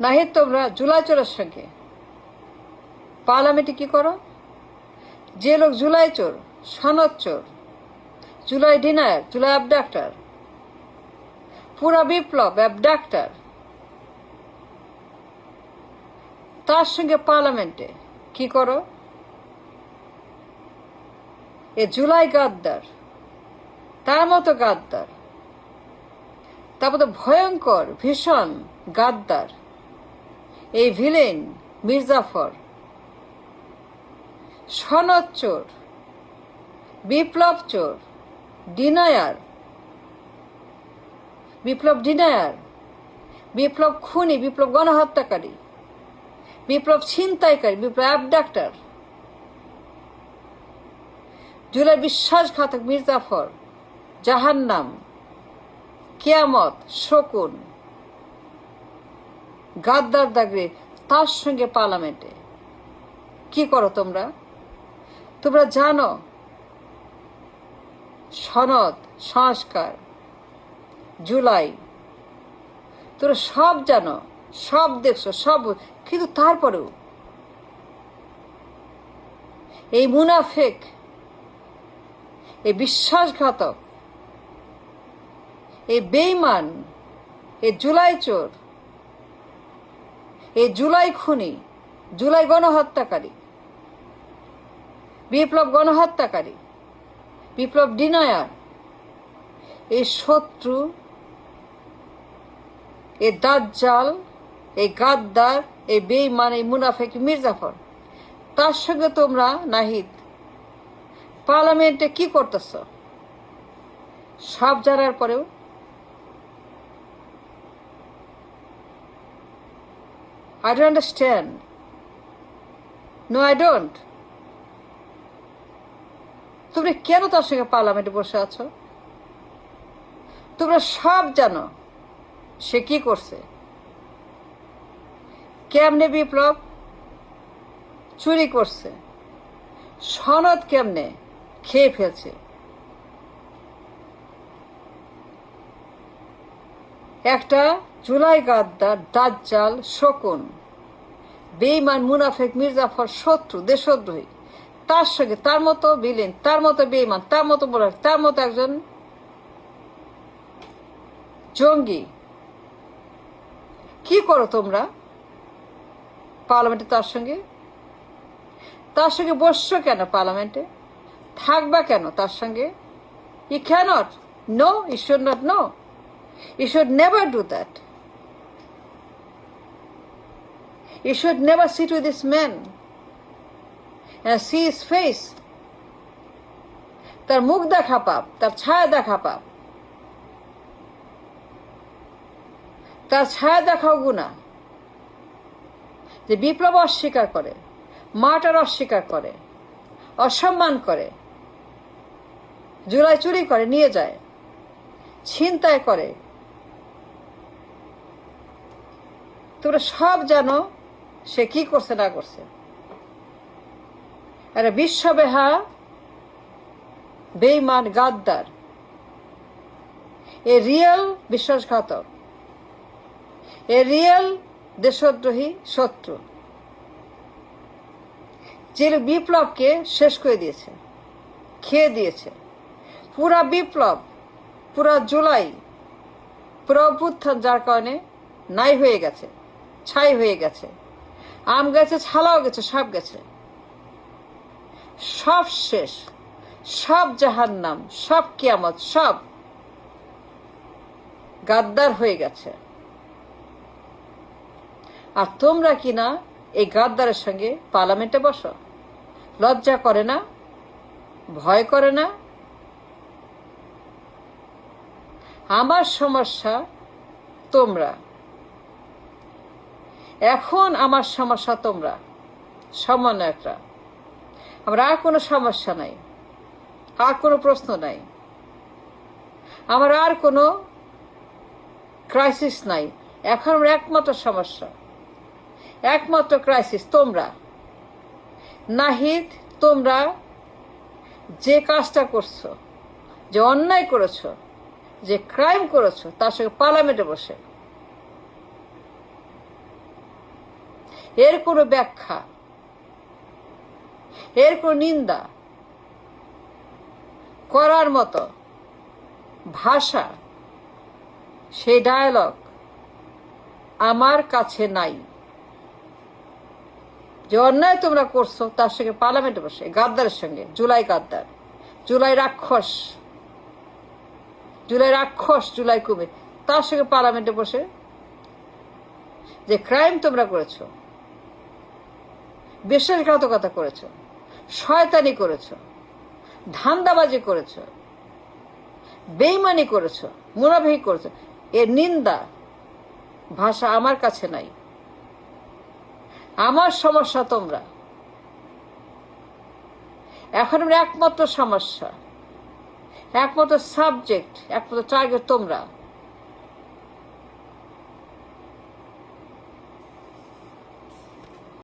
নাহিদ তোমরা জুলাই চোরের সঙ্গে পার্লামেন্টে কি করো? যে লোক জুলাই চোর, সনদ চোর, জুলাই ডিনায়ার, জুলাই অ্যাবডাক্টার, পুরা বিপ্লব অ্যাবডাক্টার, তার সঙ্গে পার্লামেন্টে কি করো? এ জুলাই গাদ্দার, তার মতো গাদ্দার, তারপর তো ভয়ঙ্কর ভীষণ গাদ্দার এই ভিলেন মির্জাফর, সনদ চোর, বিপ্লব চোর, ডিনায়ার, বিপ্লব ডিনায়ার, বিপ্লব খুনি, বিপ্লব গণহত্যাকারী, বিপ্লব ছিনতাইকারী, বিপ্লব অ্যাবডাক্টার, জুলাই বিশ্বাসঘাতক মির্জাফর, জাহান্নাম, কিয়ামত, শকুন, গাদ্দার দাগরে, তার সঙ্গে পার্লামেন্টে কি করো তোমরা? তোমরা জানো সনদ, সংস্কার, জুলাই, তোমরা সব জানো, সব দেখছো, সব, কিন্তু তারপরেও এই মুনাফেক, এই বিশ্বাসঘাতক, এই বেঈমান, এই জুলাই চোর, এই জুলাই খুনি, জুলাই গণহত্যাকারী, বিপ্লব গণহত্যাকারী, বিপ্লব ডিনায়ার, এই শত্রু, এই দাজ্জাল, এই গাদ্দার, এই বেঈমান, এই মুনাফেক মির্জাফর, তার সঙ্গে তোমরা নাহিদ পার্লামেন্টে কি করতেছ? সব জানার পরেও I don't understand. No, I don't. তোমরা কেন তার সঙ্গে পার্লামেন্টে বসে আছো? তোমরা সব জানো সে কি করছে, কেমনে বিপ্লব চুরি করছে, সনদ কেমনে খেয়ে ফেলছে, একটা জুলাই গাদ্দার, দাজ্জাল, শকুন, বেঈমান, মুনাফেক মির্জাফর, শত্রু, দেশদ্রোহী, তার সঙ্গে তার মতো ভিলেন, তার মতো বেঈমান, তার মতো মুনাফেক, তার মতো একজন জঙ্গি, কি করো তোমরা পার্লামেন্টে? তার সঙ্গে বসছো কেন? পার্লামেন্টে থাকবা কেন তার সঙ্গে? You cannot. No, you should not know. You should never do that. You should never sit with this man and see his face. তার মুখ দেখা পাপ, তার ছায়া দেখা পাপ, তার ছায়া দেখাও গুনাহ। যে বিপ্লব অস্বীকার করে, মার্টার অস্বীকার করে, অসম্মান করে, জুলাই চুরি করে নিয়ে যায়, ছিনতাই করে, তোমরা সব জানো সে কি করছে না করছে। একটা বিশ্ববেহা বেঈমান গাদ্দার, এ রিয়েল বিশ্বাসঘাতক, এ রিয়েল দেশদ্রোহী শত্রু, যে বিপ্লবকে শেষ করে দিয়েছে, খেয়ে দিয়েছে। পুরা বিপ্লব, পুরা জুলাই, পুরা অভ্যুত্থান যার কারণে নাই হয়ে গেছে, ছাই হয়ে গেছে, আম গেছে, ছালাও গেছে, সব গেছে, সব শেষ, সব জাহান্নাম, সব কিয়ামত, সব গাদ্দার হয়ে গেছে। আর তোমরা কিনা এই গাদ্দারের সঙ্গে পার্লামেন্টে বসো? লজ্জা করে না? ভয় করে না? আমার সমস্যা তোমরা, এখন আমার সমস্যা তোমরা সমন্বয়করা। আমার আর কোনো সমস্যা নাই, আর কোনো প্রশ্ন নাই, আমার আর কোনো ক্রাইসিস নাই। এখন আমার একমাত্র সমস্যা, একমাত্র ক্রাইসিস তোমরা। নাহিদ, তোমরা যে কাজটা করছো, যে অন্যায় করেছো, যে ক্রাইম করেছো, তার সঙ্গে পার্লামেন্টে বসে এর কোনো ব্যাখ্যা, এর কোনো নিন্দা করার মতো ভাষা, সেই ডায়ালগ আমার কাছে নাই। যে অন্যায় তোমরা করছো তার সঙ্গে পার্লামেন্টে বসে, গাদ্দারের সঙ্গে, জুলাই গাদ্দার, জুলাই রাক্ষস, জুলাই কুমির, তার সঙ্গে পার্লামেন্টে বসে যে ক্রাইম তোমরা করেছো, বিশ্বাসঘাতকতা করেছো, শয়তানি করেছো, ধান্দাবাজি করেছো, বেইমানি করেছো, মুনাফিকি করেছো, এর নিন্দা ভাষা আমার কাছে নাই। আমার সমস্যা তোমরা। এখন আমরা একমাত্র সমস্যা, একমাত্র সাবজেক্ট, একমাত্র টার্গেট তোমরা।